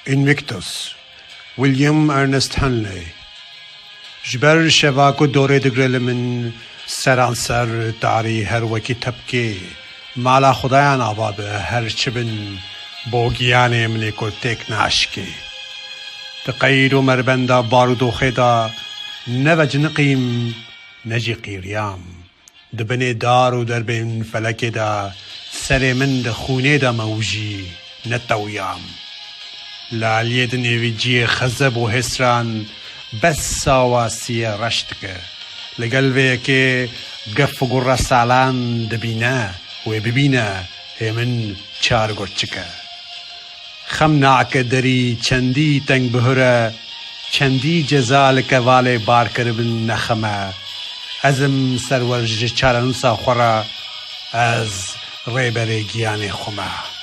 اینویکتوس ویلیام ارنست هنلی جبر شواکو دوره دگرل من سرانسر داری هر وکی تبکی مالا خدایان آباد هر چبن بوگیان ملیکو تک ناشکی تقیر و مربندا بارودو خدا نوج نقیم نجی قیریام دبنی دار و در بین فلک دا سر من ده خونه دا موجی نتویام لالید نیویجی خزب و حسران بس ساواسی رشتکه لقلبه که گف و گر سالان دبینه و ببینه همین چار گرچکه خم ناک دری چندی تنگ بهره چندی جزال که واله بار کربن نخمه ازم سرورج چارنوسا خورا از ریبر گیان خمه